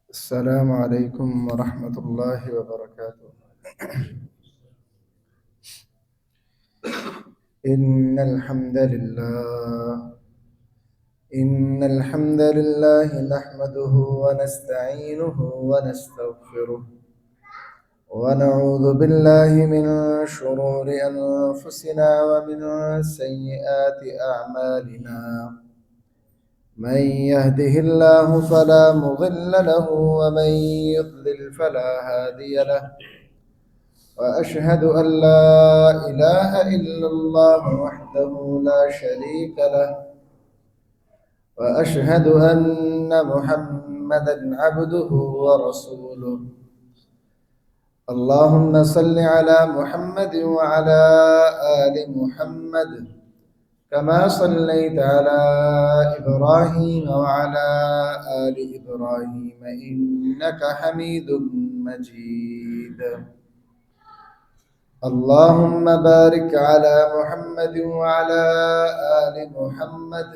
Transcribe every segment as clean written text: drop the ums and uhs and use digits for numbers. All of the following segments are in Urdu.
السلام عليكم ورحمة الله وبركاته. إن الحمد لله إن الحمد لله نحمده ونستعينه ونستغفره ونعوذ بالله من شرور أنفسنا ومن سيئات أعمالنا. من يهده الله فلا مضل له ومن يضلل فلا هادي له. وأشهد أن لا إله إلا الله وحده لا شريك له. وأشهد أن محمدا عبده ورسوله. اللهم صل على محمد وعلى آل محمد كما صليت على إبراهيم وعلى آل إبراهيم إنك حميد مجيد. اللهم بارك على محمد وعلى آل محمد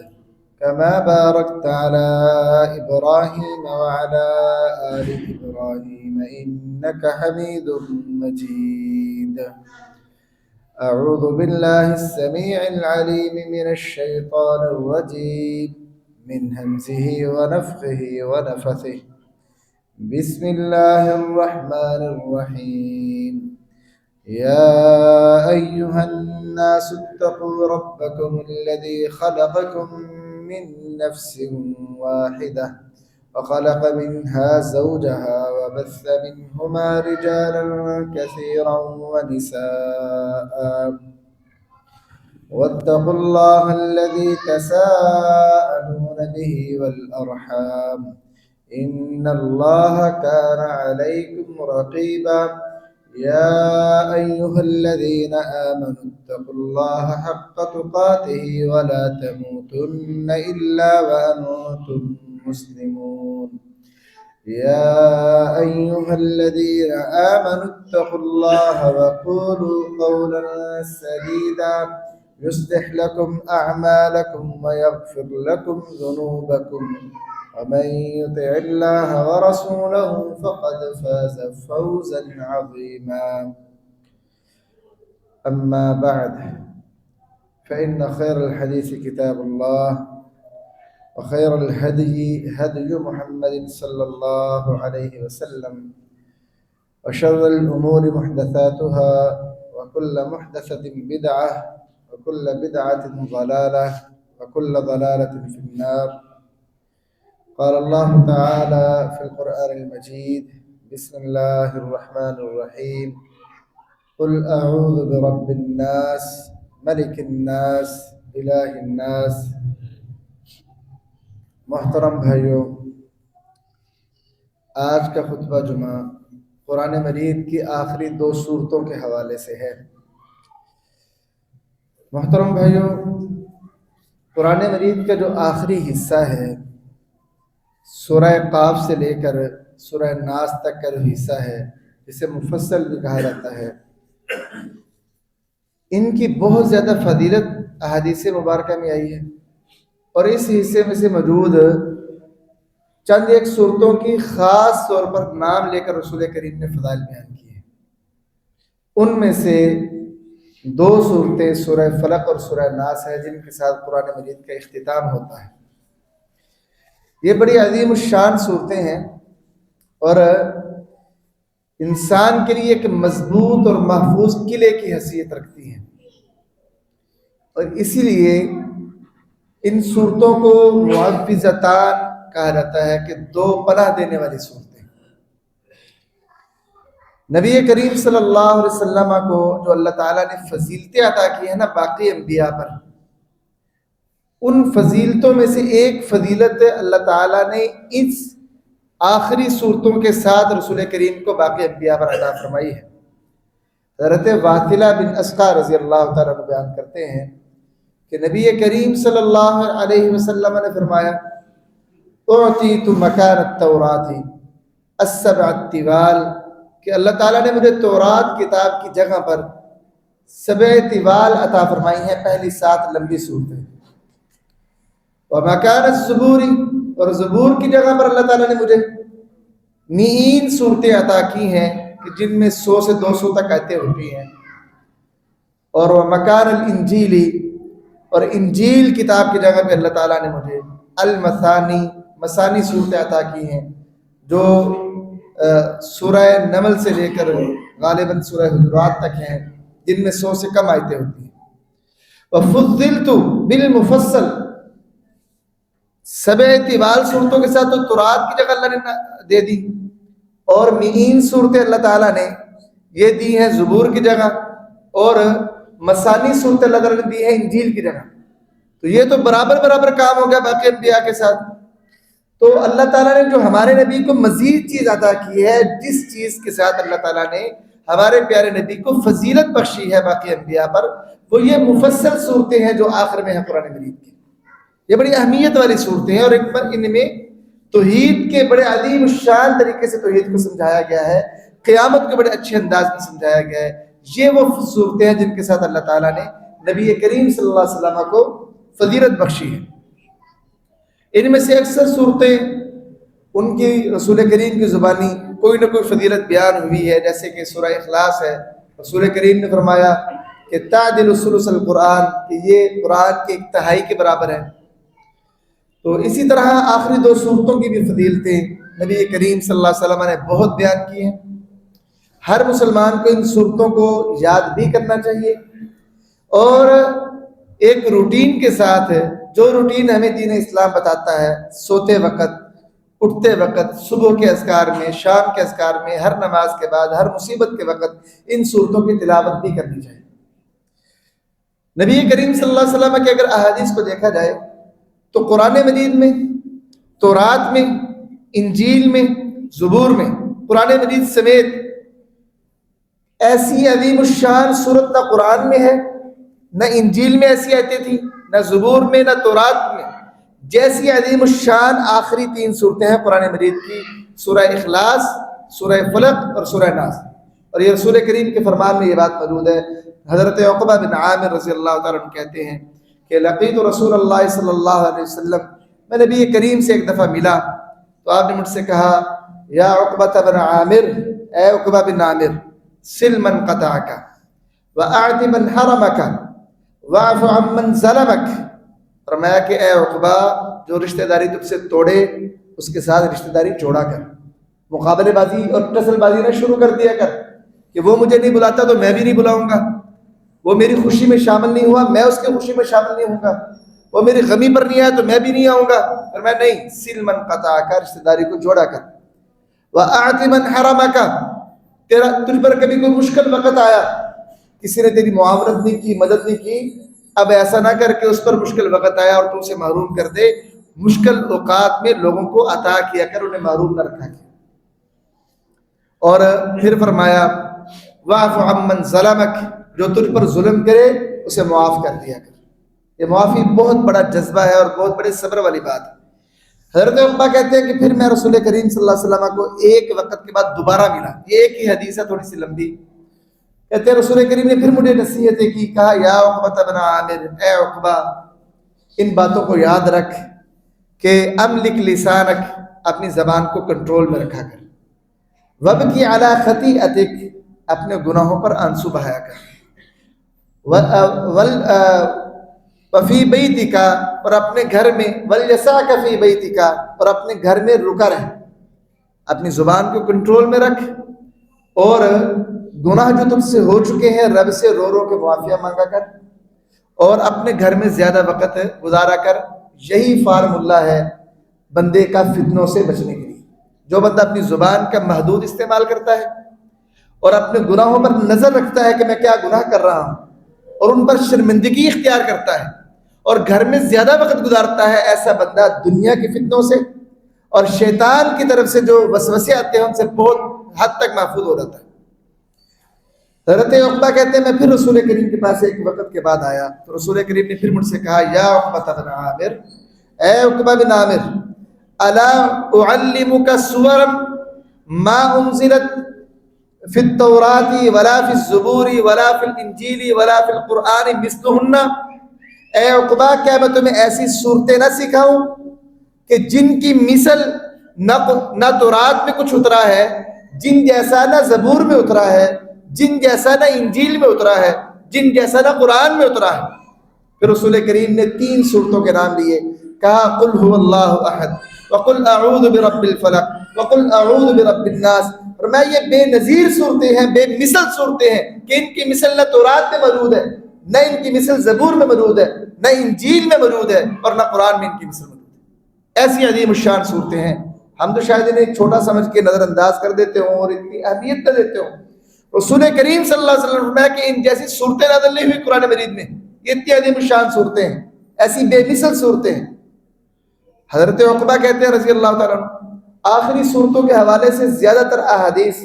كما باركت على إبراهيم وعلى آل إبراهيم إنك حميد مجيد. أعوذ بالله السميع العليم من الشيطان الرجيم من همزه ونفخه ونفثه. بسم الله الرحمن الرحيم. يا أيها الناس اتقوا ربكم الذي خلقكم من نفس واحدة وخلق منها زوجها وبث منهما رجالا كثيرا ونساء. واتقوا الله الذي تساءلون به والأرحام إن الله كان عليكم رقيبا. يا أيها الذين آمنوا اتقوا الله حق تقاته ولا تموتن إلا وأنتم مسلمون. يا أيها الذين آمنوا اتقوا الله وقولوا قولا سديدا يصلح لكم أعمالكم ويغفر لكم ذنوبكم ومن يطع الله ورسوله فقد فاز فوزا عظيما. أما بعد فإن خير الحديث كتاب الله وخير الهدي هدي محمد صلى الله عليه وسلم وشر الأمور محدثاتها وكل محدثة بدعة وكل بدعة ضلالة وكل ضلالة في النار. قال الله تعالى في القرآن المجيد: بسم الله الرحمن الرحيم. قل أعوذ برب الناس ملك الناس إله الناس. محترم بھائیوں، آج کا خطبہ جمعہ قرآن مجید کی آخری 2 سورتوں کے حوالے سے ہے۔ محترم بھائیوں، قرآن مجید کا جو آخری حصہ ہے، سورہ قاف سے لے کر سورہ ناس تک کا جو حصہ ہے، جسے مفصل بھی کہا جاتا ہے، ان کی بہت زیادہ فضیلت احادیث مبارکہ میں آئی ہے، اور اس حصے میں سے موجود چند ایک صورتوں کی خاص طور پر نام لے کر رسول کریم نے فضائل بیان کیے ہیں۔ ان میں سے 2 صورتیں سورہ فلق اور سورہ ناس ہے، جن کے ساتھ قرآن مجید کا اختتام ہوتا ہے۔ یہ بڑی عظیم الشان صورتیں ہیں اور انسان کے لیے ایک مضبوط اور محفوظ قلعے کی حیثیت رکھتی ہیں، اور اسی لیے ان صورتوں کو معوذتان کہا جاتا ہے کہ 2 پناہ دینے والی صورتیں۔ نبی کریم صلی اللہ علیہ وسلم کو جو اللہ تعالیٰ نے فضیلتیں عطا کی ہیں نا باقی انبیاء پر، ان فضیلتوں میں سے ایک فضیلت اللہ تعالیٰ نے اس آخری صورتوں کے ساتھ رسول کریم کو باقی انبیاء پر عطا فرمائی ہے۔ حضرت واثلہ بن اسقا رضی اللہ تعالیٰ عنہ بیان کرتے ہیں کہ نبی کریم صلی اللہ علیہ وسلم نے فرمایا: اعطیت مکان التوراۃ السبع الطوال، کہ اللہ تعالیٰ نے مجھے تورات کتاب کی جگہ پر 7 طوال عطا فرمائی ہیں، پہلی 7 لمبی صورتیں۔ ومکان الزبور، اور زبور کی جگہ پر اللہ تعالیٰ نے مجھے مئین صورتیں عطا کی ہیں کہ جن میں 100 سے 200 تک آیتیں ہوتی ہیں. اور وہ مکان الانجیلی، اور انجیل کتاب کی جگہ پہ اللہ تعالیٰ نے مجھے المثانی، مثانی صورتیں عطا کی ہیں جو سورہ نمل سے لے کر غالباً سورہ حجرات تک ہیں، جن میں 100 سے کم آیتیں ہوتی ہیں. وفضلت بالمفصل، 7 طوال صورتوں کے ساتھ تو تورات کی جگہ اللہ نے دے دی، اور مئین صورتیں اللہ تعالیٰ نے یہ دی ہیں زبور کی جگہ، اور مثانی صورتیں اللہ تعالیٰ نے دی ہیں انجیل کی جگہ. تو یہ تو برابر برابر کام ہو گیا باقی انبیاء کے ساتھ. تو اللہ تعالیٰ نے جو ہمارے نبی کو مزید چیز عطا کی ہے، جس چیز کے ساتھ اللہ تعالیٰ نے ہمارے پیارے نبی کو فضیلت بخشی ہے باقی انبیاء پر، وہ یہ مفصل صورتیں ہیں جو آخر میں ہیں قرآن مجید کی. یہ بڑی اہمیت والی صورتیں ہیں، اور ان میں توحید کے بڑے عظیم الشان طریقے سے توحید کو سمجھایا گیا ہے، قیامت کے بڑے اچھے انداز میں سمجھایا گیا ہے. یہ وہ صورتیں ہیں جن کے ساتھ اللہ تعالیٰ نے نبی کریم صلی اللہ علیہ وسلم کو فضیلت بخشی ہے. ان میں سے اکثر صورتیں ان کی رسول کریم کی زبانی کوئی نہ کوئی فضیلت بیان ہوئی ہے، جیسے کہ سورہ اخلاص ہے. رسول کریم نے فرمایا کہ تعدل ثلث القرآن، کہ یہ قرآن کے 1/3 کے برابر ہے. تو اسی طرح آخری 2 صورتوں کی بھی فضیلتیں نبی کریم صلی اللہ علیہ وسلم نے بہت بیان کی ہیں. ہر مسلمان کو ان صورتوں کو یاد بھی کرنا چاہیے، اور ایک روٹین کے ساتھ، جو روٹین ہمیں دین اسلام بتاتا ہے، سوتے وقت، اٹھتے وقت، صبح کے اذکار میں، شام کے اذکار میں، ہر نماز کے بعد، ہر مصیبت کے وقت ان صورتوں کی تلاوت بھی کرنی چاہیے. نبی کریم صلی اللہ علیہ وسلم کے اگر احادیث کو دیکھا جائے تو قرآن مجید میں، تورات میں، انجیل میں، زبور میں، قرآن مجید سمیت ایسی عظیم الشان صورت نہ قرآن میں ہے، نہ انجیل میں ایسی آیتیں تھیں، نہ زبور میں، نہ تورات میں. جیسی عظیم الشان آخری 3 صورتیں ہیں قرآن مجید کی، سورہ اخلاص، سورہ فلق اور سورہ ناس. اور یہ رسول کریم کے فرمان میں یہ بات موجود ہے. حضرت عقبہ بن عامر رضی اللہ تعالیٰ عنہ کہتے ہیں کہ لقیت رسول اللہ صلی اللہ علیہ وسلم، میں نبی کریم سے ایک دفعہ ملا تو آپ نے مجھ سے کہا، یا عقبہ بن عامر، اے عقبہ بن عامر، سل من قطعک وأعط من حرمک واعف عمن ظلمک. فرمایا کہ اے عقبہ، جو رشتہ داری تجھ سے توڑے اس کے ساتھ رشتہ داری جوڑا کر. مقابلے بازی اور ٹسل بازی نہ شروع کر دیا کر کہ وہ مجھے نہیں بلاتا تو میں بھی نہیں بلاؤں گا، وہ میری خوشی میں شامل نہیں ہوا میں اس کے خوشی میں شامل نہیں ہوں گا، وہ میری غمی پر نہیں آیا تو میں بھی نہیں آؤں گا. اور میں نہیں، سل من قطعک، رشتہ داری کو جوڑا کر. وأعط من حرمک، تجھ پر کبھی کوئی مشکل وقت آیا، کسی نے تیری معاونت نہیں کی، مدد نہیں کی، اب ایسا نہ کر کہ اس پر مشکل وقت آیا اور تو اسے محروم کر دے. مشکل اوقات میں لوگوں کو عطا کیا کر، انہیں محروم نہ رکھا کر. اور پھر فرمایا واعف عمن ظلمک، جو تجھ پر ظلم کرے اسے معاف کر دیا کر. یہ معافی بہت بڑا جذبہ ہے اور بہت بڑے صبر والی بات ہے. حضرت عقبہ کہتے ہیں کہ پھر میں رسول کریم صلی اللہ علیہ وسلم کو ایک وقت کے بعد دوبارہ ملا. یہ ایک ہی حدیث ہے، تھوڑی سی لمبی. کہتے ہیں رسول کریم نے پھر مجھے نصیحتیں کی، کہا یا عقبہ بن عامر، اے عقبہ، ان باتوں کو یاد رکھ کہ املک لسانک، اپنی زبان کو کنٹرول میں رکھا کر. وابکی علی خطیئتک، اپنے گناہوں پر آنسو بہایا کر. وفی بیتک، اور اپنے گھر میں، ولیسعک فی بیتک، اور اپنے گھر میں رکا رہ. اپنی زبان کو کنٹرول میں رکھ، اور گناہ جو تم سے ہو چکے ہیں رب سے رو رو کے معافیہ مانگا کر، اور اپنے گھر میں زیادہ وقت گزارا کر. یہی فارمولہ ہے بندے کا فتنوں سے بچنے کے لیے. جو بندہ اپنی زبان کا محدود استعمال کرتا ہے اور اپنے گناہوں پر نظر رکھتا ہے کہ میں کیا گناہ کر رہا ہوں، اور ان پر شرمندگی اختیار کرتا ہے اور گھر میں زیادہ وقت گزارتا ہے، ایسا بندہ دنیا کے فتنوں سے اور شیطان کی طرف سے جو وسوسے آتے ہیں ان سے بہت حد تک محفوظ ہو جاتا ہے. حضرت عقبہ کہتے ہیں میں پھر رسول کریم کے پاس ایک وقت کے بعد آیا تو رسول کریم نے پھر مجھ سے کہا یا عقبہ بن عامر، اے عقبہ بن عامر، الا اعلمک سورا ما انزلت فی التوراۃ ولا فی الزبور ولا فی الانجیل ولا فی القرآن مثلہن. اے عقبہ، کیا میں تمہیں ایسی صورتیں نہ سکھاؤں کہ جن کی مثل نہ تورات میں کچھ اترا ہے جن جیسا، نہ زبور میں اترا ہے جن جیسا، نہ انجیل میں اترا ہے جن جیسا، نہ قرآن میں اترا ہے۔ پھر رسول کریم نے 3 سورتوں کے نام لیے، کہا قل هو اللہ احد، وقل اعوذ برب الفلق، وقل اعوذ برب الناس۔ اور میں یہ بے نظیر صورتیں ہیں، بے مثل صورتیں ہیں کہ ان کی مثل نہ تورات میں موجود ہے، نہ ان کی مثل زبور میں موجود ہے، نہ انجیل میں موجود ہے، اور نہ قرآن میں ان کی مثل موجود ہے۔ ایسی عظیم الشان صورتیں ہیں، ہم تو شاید انہیں ایک چھوٹا سمجھ کے نظر انداز کر دیتے ہوں اور اتنی اہمیت نہ دیتے ہوں۔ رسول کریم صلی اللہ علیہ وسلم نے فرمایا کہ ان جیسی صورتیں نازل نہیں ہوئی قرآن مجید میں، یہ اتنی عظیم الشان صورتیں ہیں، ایسی بے مثل صورتیں ہیں۔ حضرت عقبہ کہتے ہیں رضی اللہ تعالیٰ عنہ، آخری صورتوں کے حوالے سے زیادہ تر احادیث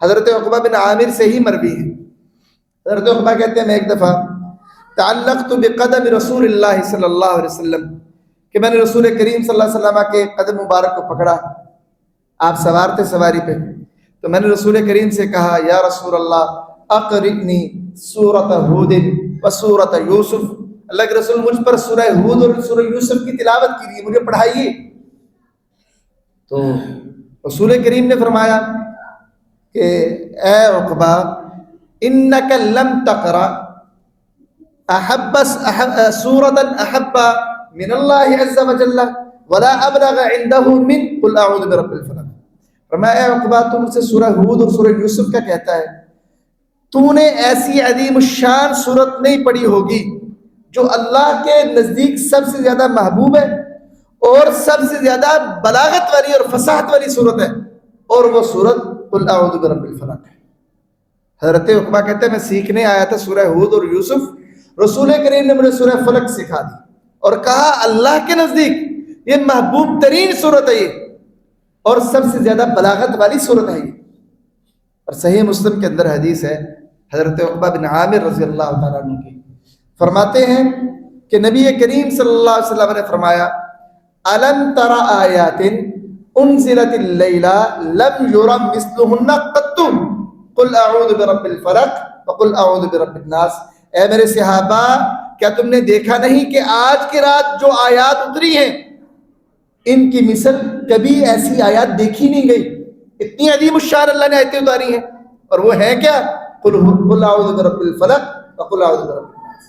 حضرت عقبہ بن عامر سے ہی مروی ہیں۔ حضرت عقبہ کہتے ہیں میں ایک دفعہ تعلقت بقدم رسول اللہ صلی اللہ علیہ وسلم، کہ میں نے رسول کریم صلی اللہ علیہ وسلم کے قدم مبارک کو پکڑا، آپ سوار تھے سواری پہ، تو میں نے رسول کریم سے کہا یا رسول اللہ اقرئنی سورۃ ہود و سورۃ یوسف، اللہ کے رسول مجھ پر سورہ ہود اور سورہ یوسف کی تلاوت کیجیے، مجھے پڑھائیے۔ تو رسول کریم نے فرمایا کہ اے عقبہ انک لم تقرأ سورۃ احب من اللہ عز وجل ولا ابلغ عنده من قل اعوذ برب الفلق۔ فرمایا اے عقبہ تو مجھ سے سورہ ہود اور سورہ یوسف کا کہتا ہے، تو نے ایسی عظیم الشان صورت نہیں پڑھی ہوگی جو اللہ کے نزدیک سب سے زیادہ محبوب ہے اور سب سے زیادہ بلاغت والی اور فصاحت والی صورت ہے، اور وہ صورت قل اعوذ برب الفلق ہے۔ حضرت عقبہ کہتے ہیں میں سیکھنے آیا تھا سورہ ہود اور یوسف، رسول کریم نے مجھے سورہ فلق سکھا دی اور کہا اللہ کے نزدیک یہ محبوب ترین صورت ہے یہ، اور سب سے زیادہ بلاغت والی صورت ہے یہ۔ اور صحیح مسلم کے اندر حدیث ہے حضرت عقبہ بن عامر رضی اللہ تعالیٰ عنہ کی، فرماتے ہیں کہ نبی کریم صلی اللہ علیہ وسلم نے فرمایا الم تر آیات انزلت اللیلہ لم یرى مثلہن قط قل اعوذ برب الفلق وقل اعوذ برب الناس۔ اے میرے صحابہ کیا تم نے دیکھا نہیں کہ آج کی رات جو آیات اتری ہیں ان کی مثل کبھی ایسی آیات دیکھی نہیں گئی، اتنی عظیم الشان اللہ نے آیتیں اتاری ہیں، اور وہ ہیں کیا قل اعوذ برب الفلق وقل اعوذ برب الناس۔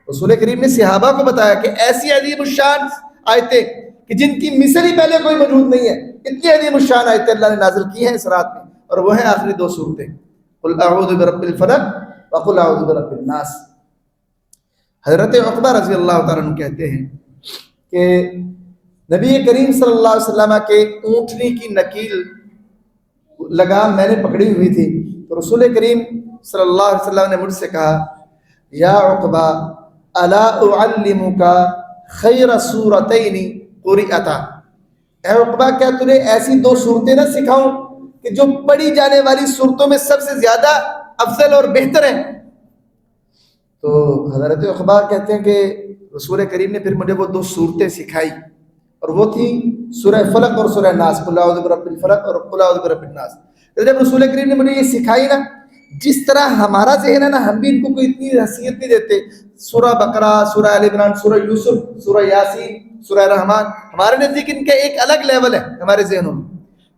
رسول کریم نے صحابہ کو بتایا کہ ایسی عظیم الشان آیتیں کہ جن کی مثل ہی پہلے کوئی موجود نہیں ہے، اتنی عظیم الشان آیتیں اللہ نے نازل کی ہیں اس رات میں، اور وہ ہیں آخری 2 صورتیں قل اعوذ برب الفلق وقل اعوذ برب الناس۔ حضرت عقبہ رضی اللہ تعالیٰ عنہ کہتے ہیں کہ نبی کریم صلی اللہ علیہ وسلم کے اونٹنی کی نکیل لگام میں نے پکڑی ہوئی تھی، تو رسول کریم صلی اللہ علیہ وسلم نے مجھ سے کہا یا عقبہ الا اعلمک خیر سورتین قرئتا، اے عقبہ کیا تجھے ایسی 2 صورتیں نہ سکھاؤں کہ جو پڑھی جانے والی صورتوں میں سب سے زیادہ افضل اور بہتر ہیں۔ تو حضرت عقبہ کہتے ہیں کہ رسول کریم نے پھر مجھے وہ 2 صورتیں سکھائی، اور وہ تھی سورہ فلق اور سورہ ناس، قل اعوذ برب الفلق اور قل اعوذ برب الناس۔ جب رسول کریم نے مجھے یہ سکھائی نا، جس طرح ہمارا ذہن ہے نا، ہم بھی ان کو کوئی اتنی حیثیت نہیں دیتے، سورہ بقرہ، سورہ آل عمران، سورہ یوسف، سورہ یاسین، سورہ رحمان، ہمارے نزدیک ان کا ایک الگ لیول ہے ہمارے ذہنوں میں۔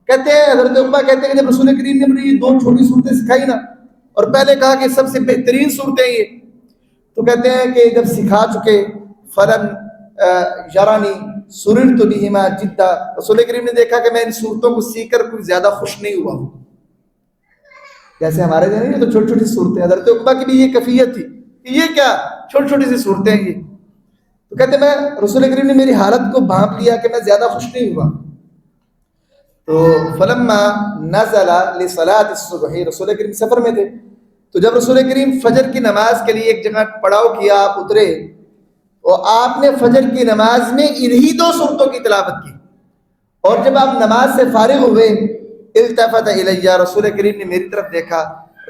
کہتے ہیں حضرت عقبہ کہتے ہیں کہ جب رسول کریم نے مجھے یہ 2 چھوٹی صورتیں سکھائی نا، اور پہلے کہا کہ سب سے بہترین صورتیں یہ، تو کہتے ہیں کہ جب سکھا چکے فلم یرانی سررت بہما جدا، رسول کریم نے دیکھا کہ میں ان صورتوں کو سیکھ کر کوئی زیادہ خوش نہیں ہوا ہوں۔ جیسے ہمارے ذہن میں تو چھوٹی چھوٹی صورتیں، حضرت عقبہ کی بھی یہ کیفیت تھی کہ یہ کیا چھوٹی چھوٹی سی صورتیں ہیں یہ، تو کہتے میں رسول کریم نے میری حالت کو بھانپ لیا کہ میں زیادہ خوش نہیں ہوا۔ تو فلما نزل لصلاۃ الصبح، رسول کریم سفر میں تھے، تو جب رسول کریم فجر کی نماز کے لیے ایک جگہ پڑاؤ کیا، آپ اترے، اور آپ نے فجر کی نماز میں انہی 2 صورتوں کی تلاوت کی، اور جب آپ نماز سے فارغ ہوئے التفت الیہ، رسول کریم نے میری طرف دیکھا،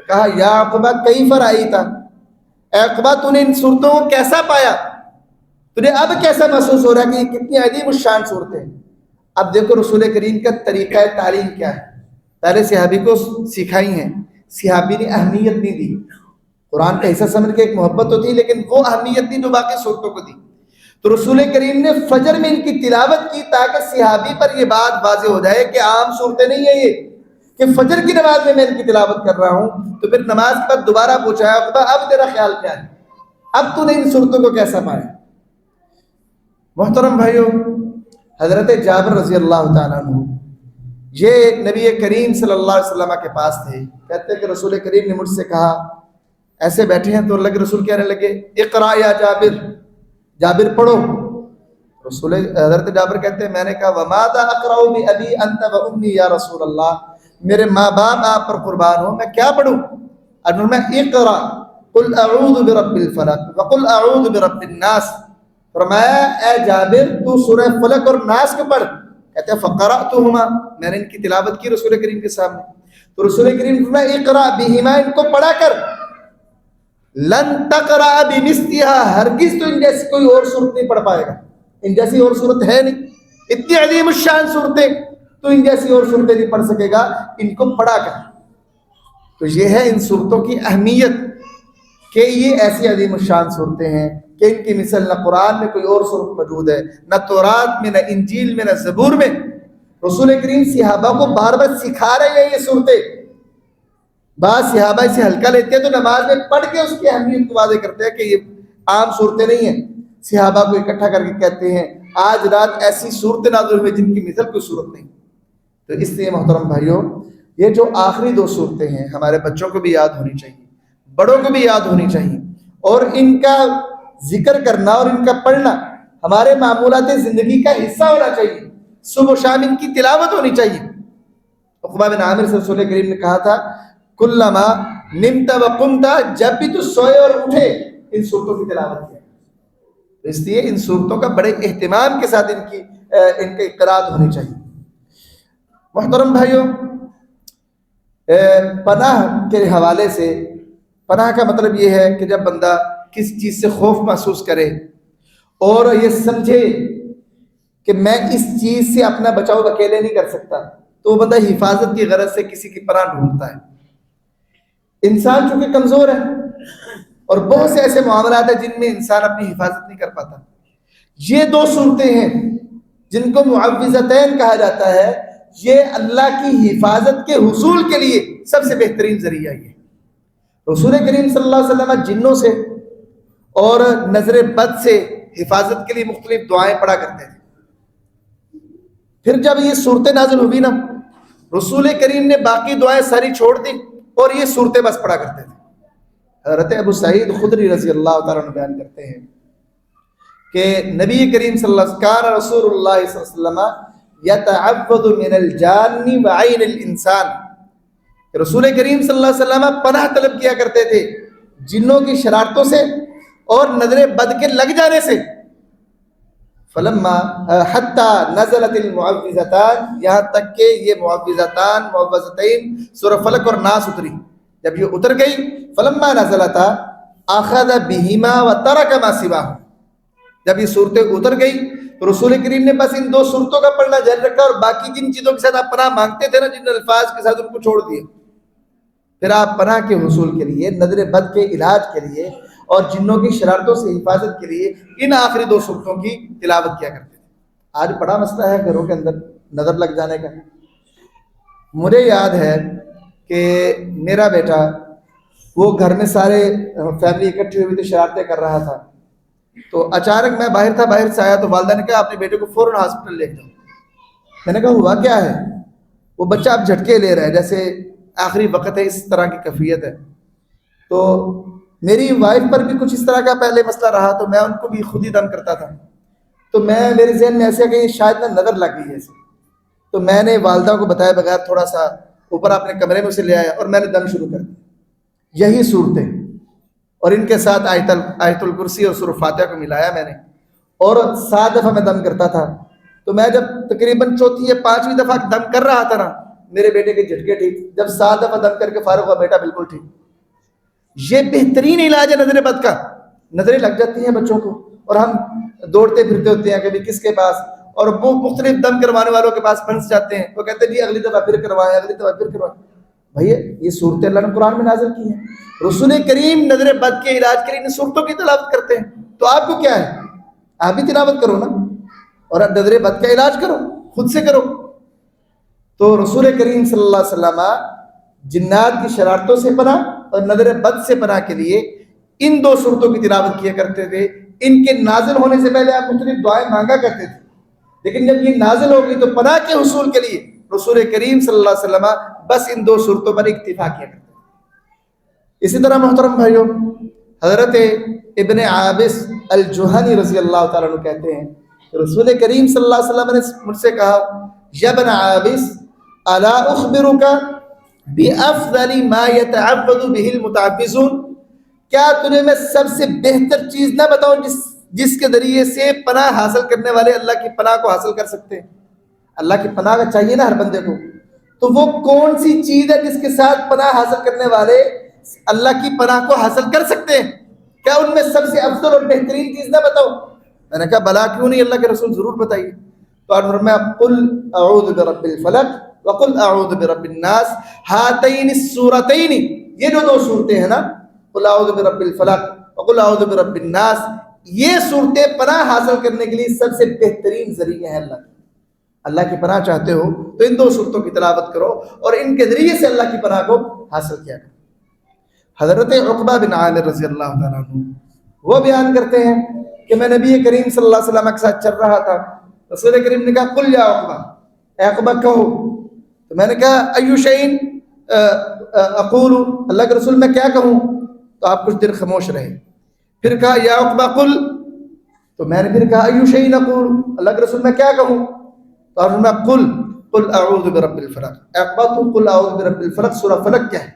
کہا یا عقبہ کیف رأیت، اے عقبہ تو نے ان صورتوں کو کیسا پایا، تجھے اب کیسا محسوس ہو رہا ہے کہ یہ کتنی عظیم الشان صورتیں ہیں۔ اب دیکھو رسول کریم کا طریقہ تعلیم کیا ہے، پہلے صحابی کو سکھائی ہیں، صحابی نے اہمیت نہیں دی، قرآن کا حصہ سمجھ کے ایک محبت تو تھی، لیکن وہ اہمیت نہیں جو باقی صورتوں کو دی۔ تو رسول کریم نے فجر میں ان کی تلاوت کی تاکہ صحابی پر یہ بات واضح ہو جائے کہ عام صورتیں نہیں ہیں یہ، کہ فجر کی نماز میں ان کی تلاوت کر رہا ہوں۔ تو پھر نماز کے بعد دوبارہ پوچھا ہے خدا اب تیرا خیال کیا ہے، اب تو نے ان صورتوں کو کیسا پایا؟ محترم بھائیو، حضرت جابر رضی اللہ تعالیٰ عنہ یہ نبی کریم صلی اللہ علیہ وسلم کے پاس تھے، کہتے ہیں کہ رسول کریم نے مجھ سے کہا، ایسے بیٹھے ہیں تو اللہ کے رسول کہنے لگے اقرا یا جابر، جابر پڑھو۔ رسول حضرت جابر کہتے ہیں میں نے کہا وماذا اقرا بابی انت وامی یا رسول اللہ، میرے ماں باپ آپ پر قربان ہو، میں کیا پڑھوں؟ اور میں اقرا قل اعوذ برب الفلق وقل اعوذ برب الناس، فرمایا اے جابر تو سورہ فلق اور ناس کو پڑھ۔ کہتے ہیں فقرأتهما، میں نے ان کی تلاوت کی رسول کریم کے سامنے، تو رسول کریم نے فرمایا اقرا بہما، ان کو پڑھا کر، لن تقرأ بمثلها، ہرگز تو ان جیسی کوئی اور صورت نہیں پڑھ پائے گا، ان جیسی اور صورت ہے نہیں، اتنی عظیم الشان صورتیں تو ان جیسی اور صورتیں نہیں پڑھ سکے گا، ان کو پڑھا کر۔ تو یہ ہے ان صورتوں کی اہمیت کہ یہ ایسی عظیم الشان صورتیں ہیں کہ ان کی مثل نہ قرآن میں کوئی اور صورت موجود ہے، نہ تورات میں، نہ انجیل میں، نہ زبور میں۔ رسول کریم صحابہ کو بار بار سکھا رہے ہیں یہ صورتیں، بعض صحابہ اسے ہلکا لیتے ہیں تو نماز میں پڑھ کے اس کی اہمیت کو واضح کرتے ہیں کہ یہ عام صورتیں نہیں ہیں، صحابہ کو اکٹھا کر کے کہتے ہیں آج رات ایسی صورتیں نازل ہوئی جن کی مثل کوئی صورت نہیں۔ تو اس لیے محترم بھائیوں، یہ جو آخری دو صورتیں ہیں ہمارے بچوں کو بھی یاد ہونی چاہیے، بڑوں کو بھی یاد ہونی چاہیے، اور ان کا ذکر کرنا اور ان کا پڑھنا ہمارے معمولات زندگی کا حصہ ہونا چاہیے، صبح و شام ان کی تلاوت ہونی چاہیے۔ عقبہ بن عامر سے رسول کریم نے کہا تھا کلما نمت وقمت، جب بھی تو سوئے اور اٹھے ان صورتوں کی تلاوت کیا، اس لیے ان صورتوں کا بڑے اہتمام کے ساتھ ان کی قرات ہونی چاہیے۔ محترم بھائیوں، پناہ کے حوالے سے، پناہ کا مطلب یہ ہے کہ جب بندہ کس چیز سے خوف محسوس کرے اور یہ سمجھے کہ میں اس چیز سے اپنا بچاؤ اکیلے نہیں کر سکتا، تو وہ بندہ حفاظت کی غرض سے کسی کی پناہ ڈھونڈتا ہے۔ انسان چونکہ کمزور ہے اور بہت سے ایسے معاملات ہیں جن میں انسان اپنی حفاظت نہیں کر پاتا، یہ دو صورتیں ہیں جن کو معوذتین کہا جاتا ہے، یہ اللہ کی حفاظت کے حصول کے لیے سب سے بہترین ذریعہ ہے۔ رسول کریم صلی اللہ علیہ وسلم جنوں سے اور نظر بد سے حفاظت کے لیے مختلف دعائیں پڑھا کرتے تھے۔ پھر جب یہ صورتیں نازل ہوئی نا، رسول کریم نے باقی دعائیں ساری چھوڑ دی اور یہ صورتیں بس پڑھا کرتے تھے۔ حضرت ابو سعید خدری رضی اللہ تعالیٰ عنہ بیان کرتے ہیں کہ نبی کریم صلی اللہ علیہ وسلم کان رسول اللہ صلی اللہ علیہ وسلم یتعوذ من الجان وعین الانسان، رسول کریم صلی اللہ علیہ وسلم پناہ طلب کیا کرتے تھے جنوں کی شرارتوں سے اور نظر بد کے لگ جانے سے۔ فلما حتی نزلت المعوذتان، یہاں تک کہ یہ معوذتین سورہ فلق اور ناس اتری، جب یہ اتر گئی فلما نزلتا اخذ بہما وترک ما سواہ، جب یہ صورتیں اتر گئی تو رسول کریم نے بس ان دو صورتوں کا پڑھنا جاری رکھا اور باقی جن چیزوں کے ساتھ آپ پناہ مانگتے تھے نا، جن الفاظ کے ساتھ ان کو چھوڑ دیا۔ پھر آپ پناہ کے حصول کے لیے، نظر بد کے علاج کے لیے اور جنوں کی شرارتوں سے حفاظت کے لیے ان آخری دو صورتوں کی تلاوت کیا کرتے تھے۔ آج بڑا مسئلہ ہے گھروں کے اندر نظر لگ جانے کا۔ مجھے یاد ہے کہ میرا بیٹا، وہ گھر میں سارے فیملی اکٹھی ہوئی تھی، شرارتیں کر رہا تھا، تو اچانک میں باہر تھا، باہر سے آیا تو والدہ نے کہا اپنے بیٹے کو فوراً ہاسپٹل لے جاؤ۔ میں نے کہا ہوا کیا ہے؟ وہ بچہ اب جھٹکے لے رہا ہے، جیسے آخری وقت ہے، اس طرح کی کیفیت ہے۔ تو میری وائف پر بھی کچھ اس طرح کا پہلے مسئلہ رہا، تو میں ان کو بھی خود ہی دم کرتا تھا، تو میرے ذہن میں ایسے کہ شاید نہ نظر لگ گئی ہے ایسے، تو میں نے والدہ کو بتایا بغیر تھوڑا سا اوپر اپنے کمرے میں اسے لے آیا اور میں نے دم شروع کر دیا، یہی صورتیں، اور ان کے ساتھ آیت الکرسی اور سورہ فاتحہ کو ملایا میں نے، اور 7 دفعہ میں دم کرتا تھا۔ تو میں جب تقریباً چوتھی یا 5ویں دفعہ دم کر رہا تھا نا، میرے بیٹے کے جھٹکے ٹھیک، جب 7 دفعہ دم کر کے فارغ ہوا بیٹا بالکل ٹھیک۔ یہ بہترین علاج ہے نظر بد کا۔ نظریں لگ جاتی ہیں بچوں کو اور ہم دوڑتے پھرتے ہوتے ہیں کبھی کس کے پاس، اور وہ مختلف دم کروانے والوں کے پاس پھنس جاتے ہیں، وہ کہتے ہیں جی اگلی دفعہ پھر کروائیں، اگلی دفعہ پھر کروائیں۔ بھائی یہ صورتیں اللہ نے قرآن میں نازل کی ہیں، رسول کریم نظر بد کے علاج کے لیے ان صورتوں کی تلاوت کرتے ہیں، تو آپ کو کیا ہے؟ آپ بھی تلاوت کرو نا، اور نظر بد کا علاج کرو، خود سے کرو۔ تو رسول کریم صلی اللہ علیہ وسلم جنات کی شرارتوں سے پناہ اور نظر بد سے پناہ کے لیے ان دو صورتوں کی تلاوت کیا کرتے تھے۔ ان کے نازل ہونے سے پہلے آپ مختلف دعائیں مانگا کرتے تھے، لیکن جب یہ نازل ہو گئی تو پناہ کے حصول کے لیے رسول کریم صلی اللہ علیہ وسلم بس ان دو صورتوں پر اکتفا کیا کرتے تھے۔ اسی طرح محترم بھائیوں، حضرت ابن عابس الجہنی رضی اللہ تعالیٰ عنہ کہتے ہیں کہ رسول کریم صلی اللہ علیہ وسلم نے مجھ سے کہا، یا ابن عابس الا اخبرک بافضل ما يتعوذ به المتعوذون، کیا تجھے میں سب سے بہتر چیز نہ بتاؤں جس کے ذریعے سے پناہ حاصل کرنے والے اللہ کی پناہ کو حاصل کر سکتے ہیں؟ اللہ کی پناہ کا چاہیے نا ہر بندے کو، تو وہ کون سی چیز ہے جس کے ساتھ پناہ حاصل کرنے والے اللہ کی پناہ کو حاصل کر سکتے ہیں؟ کیا ان میں سب سے افضل اور بہترین چیز نہ بتاؤں؟ میں نے کہا بلا کیوں نہیں، اللہ کے رسول ضرور بتائیے۔ تو آپ نے فرمایا قل اعوذ برب الفلق وقل اعوذ برب الناس، ہاتین السورتین، یہ جو دو صورتیں ہیں نا، قل اعوذ برب الفلق وقل اعوذ برب الناس، یہ صورتیں پناہ حاصل کرنے کے لیے سب سے بہترین ذریعے ہیں۔ اللہ کی پناہ چاہتے ہو تو ان دو صورتوں کی تلاوت کرو اور ان کے ذریعے سے اللہ کی پناہ کو حاصل کیا کرو۔ حضرت عقبہ بن عامر رضی اللہ تعالیٰ عنہ وہ بیان کرتے ہیں کہ میں نبی کریم صلی اللہ علیہ وسلم کے ساتھ چل رہا تھا، رسول کریم نے کہا قل یا عقبہ، اے عقبہ کہو، تو میں نے کہا ایو شیء اقول، اللہ کے رسول میں کیا کہوں؟ تو آپ کچھ دیر خاموش رہے، پھر کہا یا عقبہ قل، تو میں نے پھر کہا ایو شیء اقول، اللہ کے رسول میں کیا کہوں؟ تو آپ نے قل اعوذ برب الفلق، اے عقبہ تو قل اعوذ برب الفلق سورہ فلق کیا ہے؟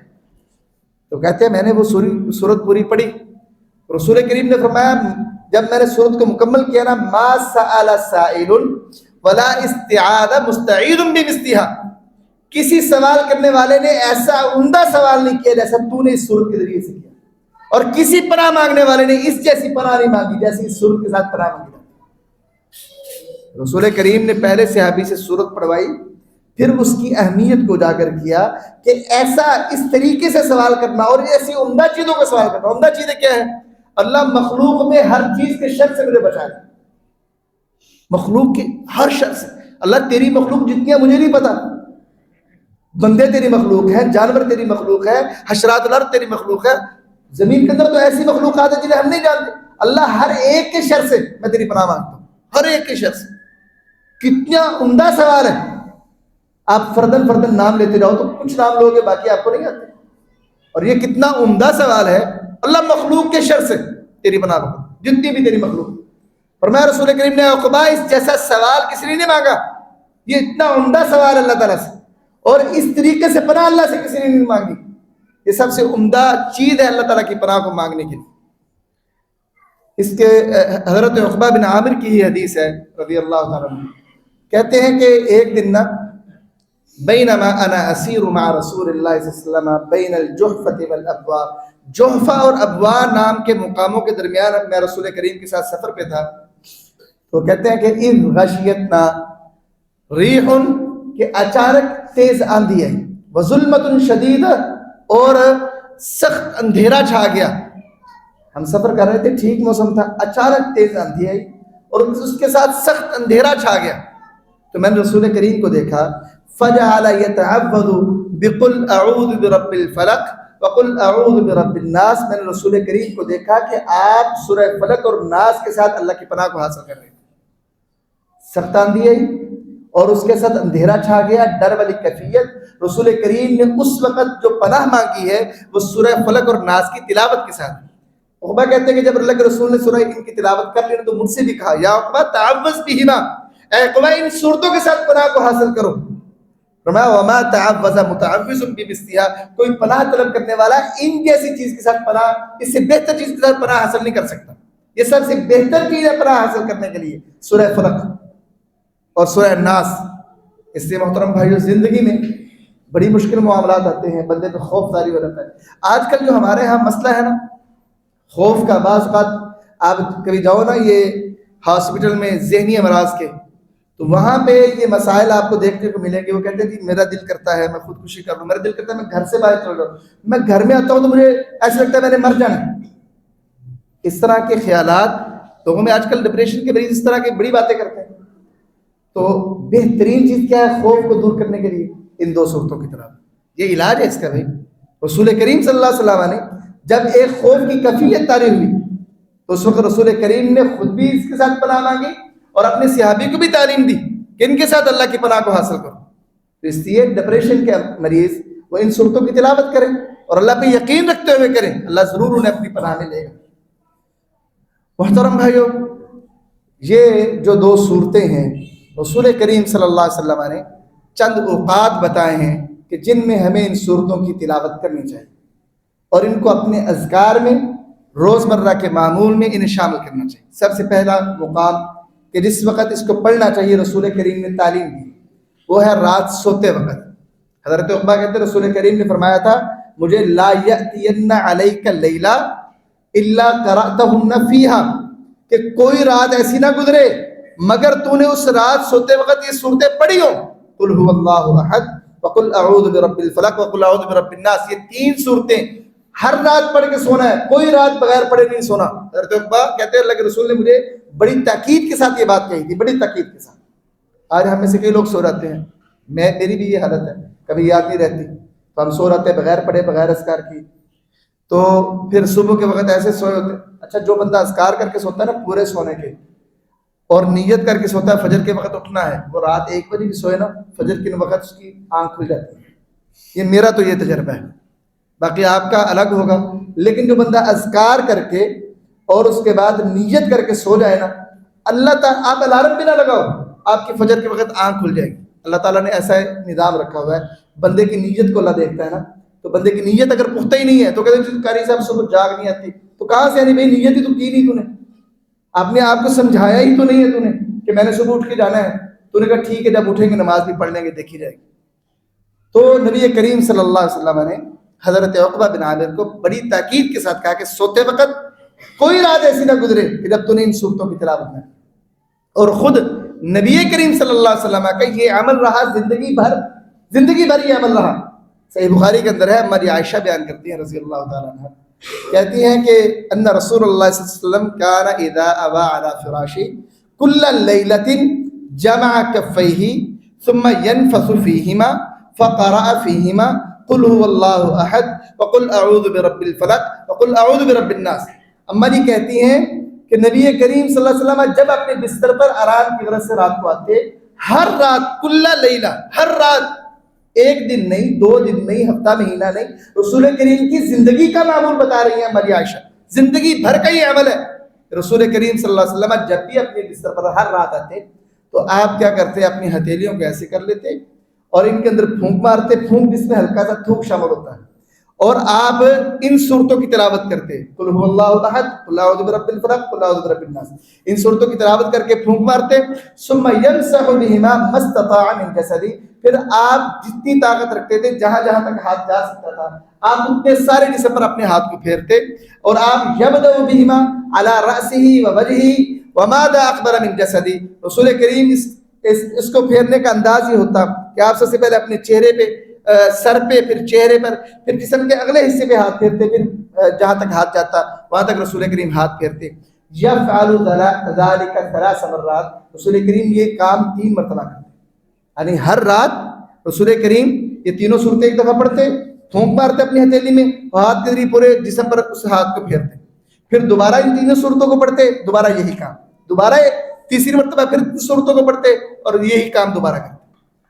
تو کہتے ہیں میں نے وہ سورت پوری پڑھی، رسول کریم نے فرمایا جب میں نے سورت کو مکمل کیا نا، ما سأل سائل ولا استعاذ مستعیذ بمثلها، کسی سوال کرنے والے نے ایسا عمدہ سوال نہیں کیا جیسا تو نے اس سورت کے ذریعے سے کیا، اور کسی پناہ مانگنے والے نے اس جیسی پناہ نہیں مانگی جیسی اس سورت کے ساتھ پناہ مانگی۔ رسول کریم نے پہلے صحابی سے سورت پڑھوائی، پھر اس کی اہمیت کو اجاگر کیا کہ ایسا اس طریقے سے سوال کرنا اور ایسی عمدہ چیزوں کا سوال کرنا۔ عمدہ چیزیں کیا ہیں؟ اللہ مخلوق میں ہر چیز کے شر سے مجھے بچائے، مخلوق کی ہر شر سے۔ اللہ تیری مخلوق جتنی ہے مجھے نہیں پتا، بندے تیری مخلوق ہیں، جانور تیری مخلوق ہے، حشرات الارض تیری مخلوق ہے، زمین کے اندر تو ایسی مخلوقات ہیں جنہیں ہم نہیں جانتے۔ اللہ ہر ایک کے شر سے میں تیری پناہ مانگتا ہوں، ہر ایک کے شر سے۔ کتنا عمدہ سوال ہے، آپ فردن فردن نام لیتے جاؤ تو کچھ نام لوگ ہیں باقی آپ کو نہیں آتے، اور یہ کتنا عمدہ سوال ہے، اللہ مخلوق کے شر سے تیری پناہ مانگتا، جتنی بھی تیری مخلوق۔ فرمایا رسول کریم نے عقبہ اس جیسا سوال کسی نے نہیں مانگا، یہ اتنا عمدہ سوال اللہ تعالیٰ سے، اور اس طریقے سے پناہ اللہ سے کسی نے نہیں مانگی، یہ سب سے عمدہ چیز ہے اللہ تعالیٰ کی پناہ کو مانگنے کے لیے۔ اس کے حضرت عقبہ بن عامر کی ہی حدیث ہے رضی اللہ تعالیٰ عنہ، کہتے ہیں کہ ایک دن نا بینما انا اسیر مع رسول اللہ صلی اللہ علیہ وسلم بین الجحفۃ والابواء، جحفہ اور ابوا نام کے مقاموں کے درمیان میں رسول کریم کے ساتھ سفر پہ تھا، تو کہتے ہیں کہ اذ غشیتنا ریح، کہ اچانک تیز آندھی آئی، وظلمۃ شدیدہ، اور سخت اندھیرا چھا گیا۔ ہم سفر کر رہے تھے، ٹھیک موسم تھا، اچانک تیز آندھی آئی اور اس کے ساتھ سخت اندھیرا چھا گیا۔ تو میں نے رسول کریم کو دیکھا، فجعل يتعوذ بقل اعوذ برب الفلق وقل اعوذ برب الناس، میں نے رسول کریم کو دیکھا کہ آپ سورہ فلق اور ناس کے ساتھ اللہ کی پناہ کو حاصل کر رہے تھے۔ سخت آندھی آئی اور اس کے ساتھ اندھیرا چھا گیا، ڈر والی کیفیت۔ رسول کریم نے اس وقت جو پناہ مانگی ہے وہ سورہ فلق اور ناس کی تلاوت کے ساتھ۔ عقبہ کہتے ہیں کہ جب اللہ کے رسول نے سورہ ان کی تلاوت کر لی تو مجھ سے بھی کہا، یا عقبہ تعوذ بہما، اے عقبہ ان صورتوں کے ساتھ پناہ کو حاصل کرو۔ فرمایا وما تعوذ متعوذ بمثلها، کوئی پناہ طلب کرنے والا ان جیسی چیز کے ساتھ پناہ، اس سے بہتر چیز کے ساتھ پناہ حاصل نہیں کر سکتا۔ یہ سب سے بہتر چیز ہے پناہ حاصل کرنے کے لیے، سورہ فلق اور سورہ الناس۔ اس لیے محترم بھائیو، زندگی میں بڑی مشکل معاملات آتے ہیں، بندے پہ خوف طاری ہو جاتا ہے۔ آج کل جو ہمارے ہاں مسئلہ ہے نا خوف کا، بعض اوقات آپ کبھی جاؤ نا یہ ہاسپٹل میں ذہنی امراض کے، تو وہاں پہ یہ مسائل آپ کو دیکھنے کو ملیں گے۔ وہ کہتے ہیں کہ میرا دل کرتا ہے میں خودکشی کر لوں، میرا دل کرتا ہے میں گھر سے باہر چل جاؤں، میں گھر میں آتا ہوں تو مجھے ایسا لگتا ہے میں نے مر جانا۔ اس طرح کے خیالات لوگوں میں آج کل ڈپریشن کے مریض اس طرح کی بڑی باتیں کرتے ہیں. تو بہترین چیز کیا ہے خوف کو دور کرنے کے لیے؟ ان 2 صورتوں کی طرف. یہ علاج ہے اس کا بھائی. رسول کریم صلی اللہ علیہ وسلم نے جب ایک خوف کی کیفیت طاری ہوئی تو اس وقت رسول کریم نے خود بھی اس کے ساتھ پناہ مانگی اور اپنے صحابی کو بھی تعلیم دی کہ ان کے ساتھ اللہ کی پناہ کو حاصل کرو. تو اس لیے ڈپریشن کے مریض وہ ان صورتوں کی تلاوت کریں اور اللہ پہ یقین رکھتے ہوئے کریں, اللہ ضرور انہیں اپنی پناہ میں لے گا. محترم بھائیو, یہ جو 2 صورتیں ہیں رسول کریم صلی اللہ علیہ وسلم نے چند اوقات بتائے ہیں کہ جن میں ہمیں ان صورتوں کی تلاوت کرنی چاہیے اور ان کو اپنے اذکار میں روزمرہ کے معمول میں انہیں شامل کرنا چاہیے. سب سے پہلا مقام کہ جس وقت اس کو پڑھنا چاہیے رسول کریم نے تعلیم دی وہ ہے رات سوتے وقت. حضرت عقبہ کہتے ہیں رسول کریم نے فرمایا تھا مجھے لا یأتین علیک اللیلہ الا قرأتہن فیہا, کہ کوئی رات ایسی نہ گزرے مگر تو نے اس رات سوتے وقت یہ صورتیں پڑھی ہو, قل هو اللہ احد وقل اعوذ برب الفلق وقل اعوذ برب الناس. یہ 3 صورتیں ہر رات پڑھ کے سونا ہے, کوئی رات بغیر پڑھے نہیں سونا. حضرت عقبہ کہتے ہیں اللہ کے رسول نے مجھے بڑی تاکید کے ساتھ یہ بات کہی تھی, بڑی تاکید کے ساتھ. آج ہم میں سے کئی لوگ سو جاتے ہیں, میری بھی یہ حالت ہے, کبھی یاد نہیں رہتی تو ہم سو جاتے ہیں بغیر پڑھے بغیر اذکار کی, تو پھر صبح کے وقت ایسے سوئے ہوتے. اچھا جو بندہ اذکار کر کے سوتا ہے نا پورے سونے کے اور نیت کر کے سوتا ہے فجر کے وقت اٹھنا ہے, وہ رات 1 بجے بھی سوئے نا فجر کے وقت اس کی آنکھ کھل جاتی ہے. یہ میرا تو یہ تجربہ ہے, باقی آپ کا الگ ہوگا. لیکن جو بندہ اذکار کر کے اور اس کے بعد نیت کر کے سو جائے نا, اللہ تعالیٰ, آپ الارم بھی نہ لگاؤ, آپ کی فجر کے وقت آنکھ کھل جائے گی. اللہ تعالیٰ نے ایسا نظام رکھا ہوا ہے, بندے کی نیت کو اللہ دیکھتا ہے نا, تو بندے کی نیت اگر پختہ ہی نہیں ہے تو کہتے ہیں قاری صاحب صبح جاگ نہیں آتی, تو کہاں سے یعنی بھائی نیت ہی تو کی نہیں, تو نے اپنے آپ کو سمجھایا ہی تو نہیں ہے, تو نے کہ میں نے صبح اٹھ کے جانا ہے. تو نے کہا ٹھیک ہے جب اٹھیں گے نماز بھی پڑھ لیں گے, دیکھی جائے گی. تو نبی کریم صلی اللہ علیہ وسلم نے حضرت عقبہ بن عامر کو بڑی تاکید کے ساتھ کہا کہ سوتے وقت کوئی رات ایسی نہ گزرے کہ جب تو نے ان صورتوں کی تلاوت نہ. اور خود نبی کریم صلی اللہ علیہ وسلم کا یہ عمل رہا زندگی بھر یہ عمل رہا. صحیح بخاری کے اندر ہے, ہماری عائشہ بیان کرتی ہیں رضی اللہ تعالیٰ عنہ, کہتی ہیں کہ ان رسول اللہ صلی اللہ علیہ وسلم کان اذا اوى على فراشی كل لیلۃ جمع کفیہ ثم ينفث فیہما فقرأ فیہما قل هو اللہ احد وقل اعوذ برب الفلق وقل اعوذ برب الناس. اما جی کہتی ہیں کہ نبی کریم صلی اللہ علیہ وسلم جب اپنے بستر پر آرام کی غرض سے رات کو آتے, ہر رات کل لیلہ, ہر رات, 1 دن نہیں, 2 دن نہیں, ہفتہ مہینہ نہیں, رسول کریم کی زندگی کا معمول بتا رہی ہیں ہماری عائشہ, زندگی بھر کا یہ عمل ہے. رسول کریم صلی اللہ علیہ وسلم جب بھی اپنے بستر پر ہر رات آتے تو آپ کیا کرتے, اپنی ہتھیلیوں کو ایسے کر لیتے اور ان کے اندر پھونک مارتے, پھونک جس میں ہلکا سا تھوک شامل ہوتا ہے, اور آپ ان صورتوں کی تلاوت کرتے, قل هو اللہ احد قل اعوذ برب الفلق قل اعوذ برب الناس, ان صورتوں کی تلاوت کر کے پھونک مارتے. ثم يمسح بهما ما استطاع من جسدی, پھر آپ جتنی طاقت رکھتے تھے, جہاں جہاں تک ہاتھ جا سکتا تھا آپ اتنے سارے جسم پر اپنے ہاتھ کو پھیرتے, اور آپ یبدأ بهما على رأسه ووجهه وما ذا اکبر من جسدی. رسول کریم اس کو پھیرنے کا انداز یہ ہوتا کہ آپ سب سے پہلے اپنے چہرے پہ, سر پہ, پھر چہرے پر, پھر جسم کے اگلے حصے پہ ہاتھ پھیرتے, پھر جہاں تک ہاتھ جاتا وہاں تک رسول کریم ہاتھ پھیرتے. یفعل ذلك 3 مرات, رسول کریم یہ کام 3 مرتبہ کرتے, یعنی ہر رات رسول کریم یہ تینوں صورتیں ایک دفعہ پڑھتے, پھونک مارتے اپنی ہتھیلی میں, ہاتھ کے ذریعے پورے جسم پر اس ہاتھ کو پھیرتے, پھر دوبارہ ان تینوں صورتوں کو پڑھتے, دوبارہ یہی کام, دوبارہ تیسری مرتبہ پھر صورتوں کو پڑھتے اور یہی کام دوبارہ کرتے.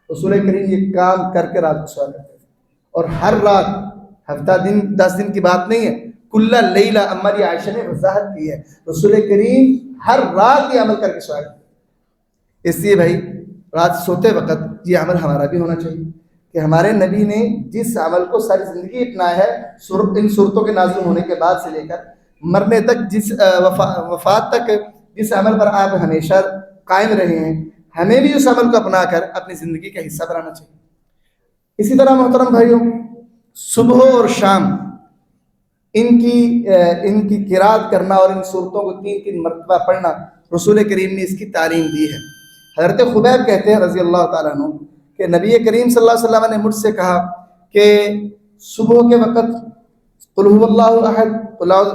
رسول کریم یہ کام کر کے رات کو سویا کرتے, اور ہر رات, ہفتہ دن 10 دن کی بات نہیں ہے, کل لیلہ. ہماری عائشہ نے وضاحت کی ہے رسول کریم ہر رات یہ عمل کر کے سویا کرتے. اس لیے بھائی رات سوتے وقت یہ عمل ہمارا بھی ہونا چاہیے کہ ہمارے نبی نے جس عمل کو ساری زندگی اپنایا ہے, ان صورتوں کے نازل ہونے کے بعد سے لے کر مرنے تک, جس وفات تک جس عمل پر آپ ہمیشہ قائم رہے ہیں, ہمیں بھی اس عمل کو اپنا کر اپنی زندگی کا حصہ بنانا چاہیے. اسی طرح محترم بھائیوں, صبح اور شام ان کی قرات کرنا اور ان صورتوں کو 3 مرتبہ پڑھنا رسول کریم نے اس کی تعلیم دی ہے. حضرت خبیب کہتے ہیں رضی اللہ تعالیٰ عنہ کہ نبی کریم صلی اللہ علیہ وسلم نے مجھ سے کہا کہ صبح کے وقت قل هو اللہ احد،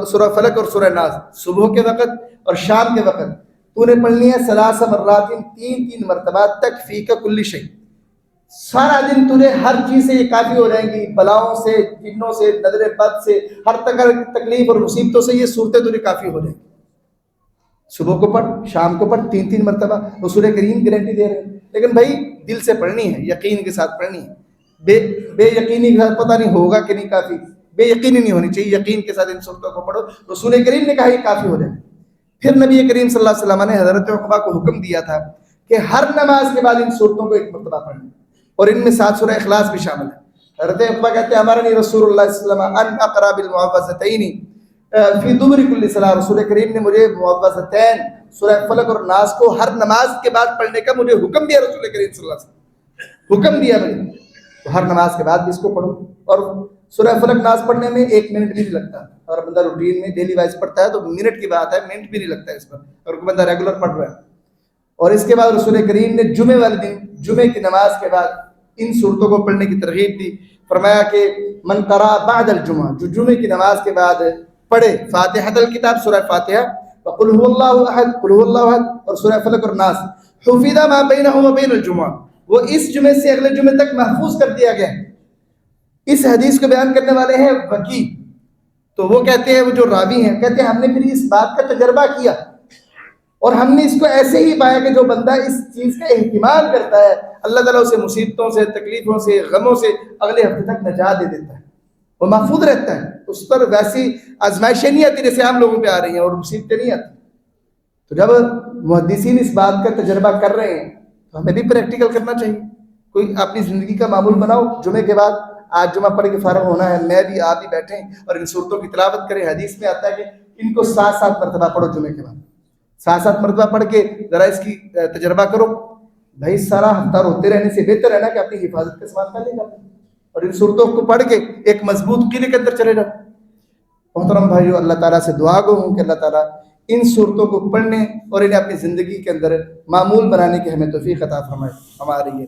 سورہ فلق اور سورہ ناس صبح کے وقت اور شام کے وقت تو نے پڑھنی ہے 3 مرات، 3 مرتبہ، تکفیک کل شیء، سارا دن تجھے ہر چیز سے یہ کافی ہو جائیں گی، بلاؤں سے، جنوں سے، نظر بد سے، ہر تکلیف اور مصیبتوں سے یہ صورتیں تجھے کافی ہو جائیں گی۔ صبح کو پڑھ، شام کو پڑھ، 3 مرتبہ، رسول کریم گارنٹی دے رہے ہیں۔ لیکن بھائی دل سے پڑھنی ہے، یقین کے ساتھ پڑھنی ہے، بے یقینی کے ساتھ پتہ نہیں ہوگا کہ نہیں کافی، بے یقینی نہیں ہونی چاہیے، یقین کے ساتھ ان صورتوں کو پڑھو۔ رسول کریم نے کہا یہ کافی ہو جائے۔ پھر نبی کریم صلی اللہ علیہ وسلم نے حضرت عقبہ کو حکم دیا تھا کہ ہر نماز کے بعد ان صورتوں کو 1 مرتبہ پڑھیں، اور ان میں 7 سورہ اخلاص بھی شامل ہے۔ حضرت عقبہ کہتے ہیں ہمارا نہیں رسول اللہ صلی اللہ علیہ وسلم ان اقرا بالمعوذتین فی دبر کل صلاۃ، رسول کریم نے مجھے معوذتین سورہ فلق اور ناس کو ہر نماز کے بعد پڑھنے کا مجھے حکم دیا، رسول کریم صلی اللہ علیہ وسلم حکم دیا مجھے، تو ہر نماز کے بعد بھی اس کو پڑھو۔ اور سورہ فلق ناس پڑھنے میں 1 منٹ بھی نہیں لگتا، اور بندہ روٹین میں ڈیلی وائز پڑھتا ہے تو منٹ کی بات ہے، منٹ بھی نہیں لگتا ہے اس پر، اور کوئی بندہ ریگولر پڑھ رہا ہے۔ اور اس کے بعد رسول کریم نے جمعے والے دن، جمعے کی نماز کے بعد ان صورتوں کو پڑھنے کی ترغیب دی، فرمایا کہ من قرأ بعد الجمعہ، جو جمعے کی نماز کے بعد پڑھے فاتحۃ الکتاب سورہ فاتحہ، وقل هو اللہ احد، قل هو اللہ احد، اور سورہ فلق اور ناس، حفظ ما بینہ وبین الجمعہ، وہ اس جمعے سے اگلے جمعے تک محفوظ کر دیا گیا ہے۔ اس حدیث کو بیان کرنے والے ہیں وکی، تو وہ کہتے ہیں، وہ جو راوی ہیں کہتے ہیں ہم نے پھر اس بات کا تجربہ کیا، اور ہم نے اس کو ایسے ہی پایا کہ جو بندہ اس چیز کا اہتمام کرتا ہے، اللہ تعالیٰ اسے مصیبتوں سے، تکلیفوں سے، غموں سے اگلے ہفتے تک نجات دے دیتا ہے، وہ محفوظ رہتا ہے، اس پر ویسی آزمائشیں نہیں آتی جیسے عام لوگوں پہ آ رہی ہیں، اور مصیبتیں نہیں آتی۔ تو جب محدثین اس بات کا تجربہ کر رہے ہیں تو ہمیں بھی پریکٹیکل کرنا چاہیے۔ کوئی اپنی زندگی کا معمول بناؤ، جمعے کے بعد آج جمعہ پڑھ کے فارغ ہونا ہے، میں بھی آپ بھی بیٹھیں اور ان صورتوں کی تلاوت کریں۔ حدیث میں آتا ہے کہ ان کو 7 مرتبہ پڑھو جمعے کے بعد، 7 مرتبہ پڑھ کے ذرا اس کی تجربہ کرو۔ بھائی سارا ہفتہ روتے رہنے سے بہتر ہے نا کہ اپنی حفاظت کا سامان پہلے کریں اور ان صورتوں کو پڑھ کے ایک مضبوط قلعے کے اندر چلے جاؤ۔ محترم بھائیو، اللہ تعالیٰ سے دعا گو ہوں کہ اللہ تعالیٰ ان صورتوں کو پڑھنے اور انہیں اپنی زندگی کے اندر معمول بنانے کی ہمیں توفیق عطا فرمائے۔ ہماری یہ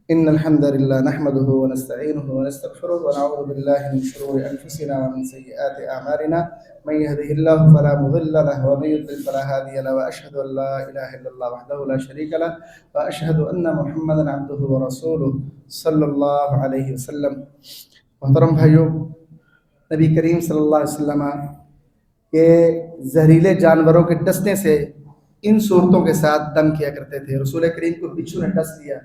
ان الحمد للہ نحمده ونستعینه ونستغفره ونعوذ باللہ من شرور انفسنا ومن سیئات اعمالنا، من يهده الله فلا مضل له ومن يضلل فلا هادي له، واشهد ان لا اله الا الله وحده لا شريك له، واشهد ان محمدا عبده ورسوله صلی اللہ علیہ وسلم۔ محترم بھائیو، نبی کریم صلی اللہ علیہ وسلم کے زہریلے جانوروں کے ڈسنے سے ان صورتوں کے ساتھ دم کیا کرتے تھے۔ رسول کریم کو بچھو نے ڈس لیا،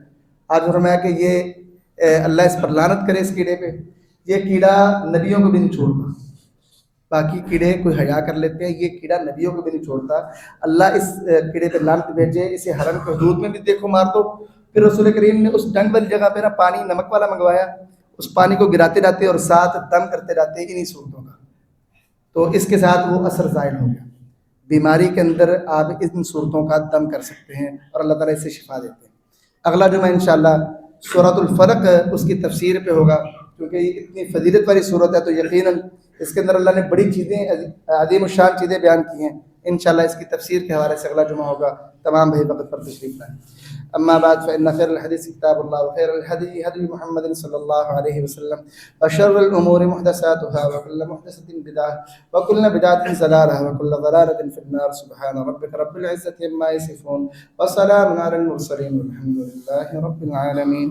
آج فرمایا کہ یہ اللہ اس پر لعنت کرے، اس کیڑے پہ، یہ کیڑا نبیوں کو بھی نہیں چھوڑتا۔ باقی کیڑے کوئی حیا کر لیتے ہیں، یہ کیڑا نبیوں کو بھی نہیں چھوڑتا۔ اللہ اس کیڑے پہ لعنت بھیجے، اسے حرم کے حدود میں بھی دیکھو مار دو۔ پھر رسول کریم نے اس ڈنگ والی جگہ پہ نا پانی نمک والا منگوایا، اس پانی کو گراتے جاتے اور ساتھ دم کرتے جاتے انہی صورتوں کا، تو اس کے ساتھ وہ اثر زائل ہو گیا۔ بیماری کے اندر آپ ان صورتوں کا دم کر سکتے ہیں اور اللہ تعالیٰ اس سے شفا دیتے ہیں۔ اگلا جمعہ انشاءاللہ سورۃ الفلق اس کی تفسیر پہ ہوگا، کیونکہ یہ اتنی فضیلت والی صورت ہے تو یقیناً اس کے اندر اللہ نے بڑی چیزیں، عظیم الشان چیزیں بیان کی ہیں۔ انشاءاللہ اس کی تفسیر کے حوالے سے اگلا جمعہ ہوگا۔ تمام بھائی وقت پر تشریف لائیں۔ اما بعد فإن خير الحديث كتاب الله وخير الهدي هدي محمد صلى الله عليه وسلم وشر الأمور محدثاتها وكل محدثة بدعة وكل بدعة ضلالة وكل ضلالة في النار۔ سبحان ربك رب العزة عما يصفون وسلام على المرسلين والحمد لله رب العالمين۔